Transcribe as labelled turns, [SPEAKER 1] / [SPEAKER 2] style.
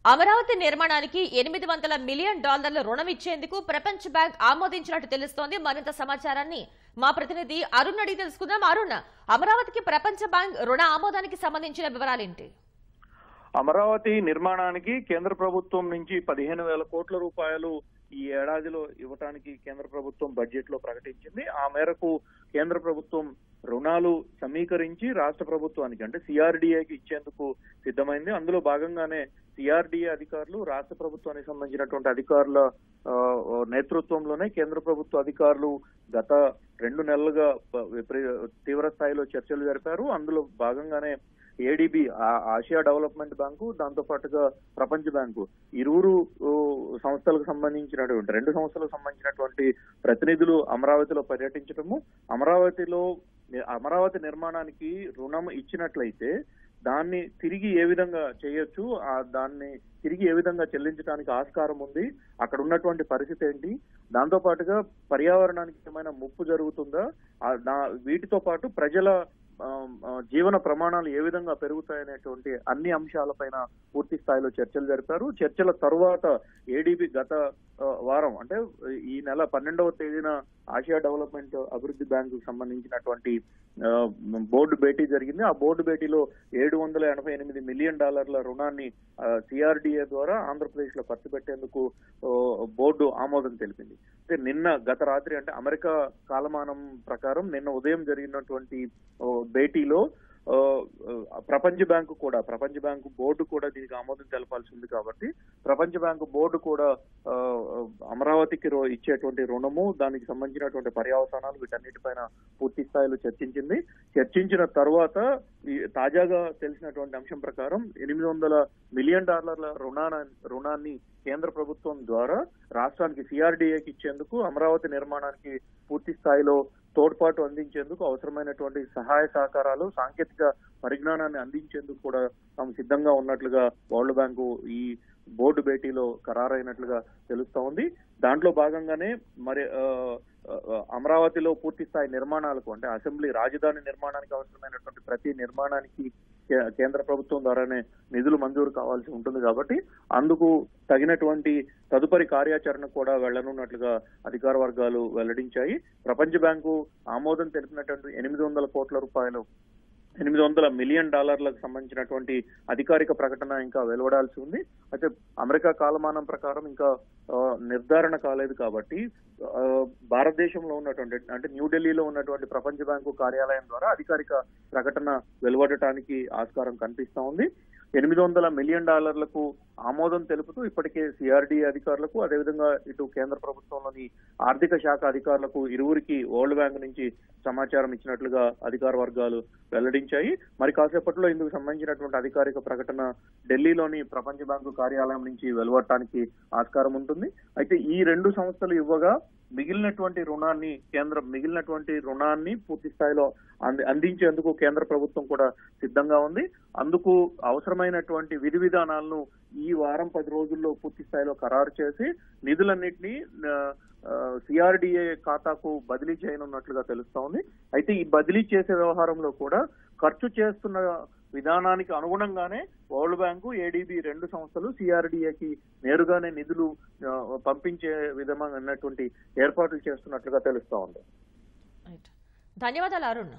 [SPEAKER 1] అమరావతి నిర్మాణానికి $800 మిలియన్ రుణం ఇచ్చేందుకు ప్రపంచ బ్యాంక్ ఆమోదించినట్టు తెలుస్తోంది. మరింత సమాచారాన్ని మా ప్రతినిధి అరుణ్ అడిగి తెలుసుకుందాం. అరుణ్, అమరావతికి ప్రపంచ బ్యాంక్ రుణ ఆమోదానికి సంబంధించిన వివరాలేంటి?
[SPEAKER 2] అమరావతి నిర్మాణానికి కేంద్ర ప్రభుత్వం నుంచి 15,000 కోట్ల రూపాయలు ఈ ఏడాదిలో ఇవ్వటానికి కేంద్ర ప్రభుత్వం బడ్జెట్ లో ప్రకటించింది. ఆ మేరకు కేంద్ర ప్రభుత్వం రుణాలు సమీకరించి రాష్ట్ర ప్రభుత్వానికి అంటే సిఆర్డీఏకి ఇచ్చేందుకు సిద్ధమైంది. అందులో భాగంగానే సిఆర్డీఏ అధికారులు రాష్ట్ర ప్రభుత్వానికి సంబంధించినటువంటి అధికారుల నేతృత్వంలోనే కేంద్ర ప్రభుత్వ అధికారులు గత 2 నెలలుగా తీవ్ర స్థాయిలో చర్చలు జరిపారు. అందులో భాగంగానే ఏడీబీ ఆసియా డెవలప్మెంట్ బ్యాంకు, దాంతో పాటుగా ప్రపంచ బ్యాంకు ఇరువురు సంస్థలకు సంబంధించినటువంటి 2 సంస్థలకు సంబంధించినటువంటి ప్రతినిధులు అమరావతిలో పర్యటించడము, అమరావతి నిర్మాణానికి రుణం ఇచ్చినట్లయితే దాన్ని తిరిగి ఏ విధంగా చేయొచ్చు, దాన్ని తిరిగి ఏ విధంగా చెల్లించడానికి ఆస్కారం ఉంది, అక్కడ ఉన్నటువంటి పరిస్థితి ఏంటి, దాంతో పాటుగా పర్యావరణానికి ఏమైనా ముప్పు జరుగుతుందా, వీటితో పాటు ప్రజల జీవన ప్రమాణాలు ఏ విధంగా పెరుగుతాయనేటువంటి అన్ని అంశాలపైన పూర్తి స్థాయిలో చర్చలు జరిపారు. చర్చల తరువాత ఏడీబీ గత వారం అంటే ఈ నెల 12వ తేదీన ఆసియా డెవలప్మెంట్ అభివృద్ధి బ్యాంకు సంబంధించినటువంటి బోర్డు భేటీ జరిగింది. ఆ బోర్డు భేటీలో $788 మిలియన్ రుణాన్ని సిఆర్డీఏ ద్వారా ఆంధ్రప్రదేశ్ లో ఖర్చు పెట్టేందుకు బోర్డు ఆమోదం తెలిపింది. గత రాత్రి అంటే అమెరికా కాలమానం ప్రకారం నిన్న ఉదయం జరిగినటువంటి భేటీలో ప్రపంచ బ్యాంకు బోర్డు కూడా దీనికి ఆమోదం తెలపాల్సి ఉంది. కాబట్టి ప్రపంచ బ్యాంకు బోర్డు కూడా అమరావతికి ఇచ్చేటువంటి రుణము, దానికి సంబంధించినటువంటి పర్యవసానాలు వీటన్నిటిపైన పూర్తి స్థాయిలో చర్చించిన తర్వాత తాజాగా తెలిసినటువంటి అంశం ప్రకారం $800 మిలియన్ రుణాన్ని కేంద్ర ప్రభుత్వం ద్వారా రాష్ట్రానికి సిఆర్డీఏకి ఇచ్చేందుకు, అమరావతి నిర్మాణానికి పూర్తి స్థాయిలో తోడ్పాటు అందించేందుకు అవసరమైనటువంటి సహాయ సహకారాలు, సాంకేతిక పరిజ్ఞానాన్ని అందించేందుకు కూడా తాము సిద్ధంగా ఉన్నట్లుగా వరల్డ్ బ్యాంకు ఈ బోర్డు భేటీలో ఖరారైనట్లుగా తెలుస్తా ఉంది. దాంట్లో భాగంగానే మరి అమరావతిలో పూర్తి స్థాయి నిర్మాణాలకు అంటే అసెంబ్లీ రాజధాని నిర్మాణానికి అవసరమైనటువంటి ప్రతి నిర్మాణానికి కేంద్ర ప్రభుత్వం ద్వారానే నిధులు మంజూరు కావాల్సి ఉంటుంది. కాబట్టి అందుకు తగినటువంటి తదుపరి కార్యాచరణ కూడా వెళ్లనున్నట్లుగా అధికార వర్గాలు వెల్లడించాయి. ప్రపంచ బ్యాంకు ఆమోదం తెలిపినటువంటి $800 మిలియన్ సంబంధించినటువంటి అధికారిక ప్రకటన ఇంకా వెలువడాల్సి ఉంది. అయితే అమెరికా కాలమానం ప్రకారం ఇంకా నిర్ధారణ కాలేదు. కాబట్టి భారతదేశంలో ఉన్నటువంటి అంటే న్యూఢిల్లీలో ఉన్నటువంటి ప్రపంచ బ్యాంకు కార్యాలయం ద్వారా అధికారిక ప్రకటన వెలువడటానికి ఆస్కారం కనిపిస్తా ఉంది. $800 మిలియన్ ఆమోదం తెలుపుతూ ఇప్పటికే సిఆర్డీఏ అధికారులకు, అదేవిధంగా ఇటు కేంద్ర ప్రభుత్వంలోని ఆర్థిక శాఖ అధికారులకు ఇరువురికి వరల్డ్ బ్యాంక్ నుంచి సమాచారం ఇచ్చినట్లుగా అధికార వర్గాలు వెల్లడించాయి. మరి కాసేపట్లో ఇందుకు సంబంధించినటువంటి అధికారిక ప్రకటన ఢిల్లీలోని ప్రపంచ బ్యాంకు కార్యాలయం నుంచి వెలువడటానికి ఆస్కారం ఉంటుంది. అయితే ఈ 2 సంస్థలు ఇవ్వగా మిగిలినటువంటి రుణాన్ని పూర్తి స్థాయిలో అందించేందుకు కేంద్ర ప్రభుత్వం కూడా సిద్ధంగా ఉంది. అందుకు అవసరమైనటువంటి విధి విధానాలను ఈ వారం 10 రోజుల్లో పూర్తి స్థాయిలో ఖరారు చేసి నిధులన్నింటినీ సిఆర్డీఏ ఖాతాకు బదిలీ చేయనున్నట్లుగా తెలుస్తా ఉంది. అయితే ఈ బదిలీ చేసే వ్యవహారంలో కూడా ఖర్చు చేస్తున్న విధానానికి అనుగుణంగానే వరల్డ్ బ్యాంకు, ఏడీబీ 2 సంస్థలు సిఆర్డీఏకి నేరుగానే నిధులు పంపించే విధమైనటువంటి ఏర్పాట్లు చేస్తున్నట్లుగా తెలుస్తా ఉంది.
[SPEAKER 1] ధన్యవాదాలు అరుణ్.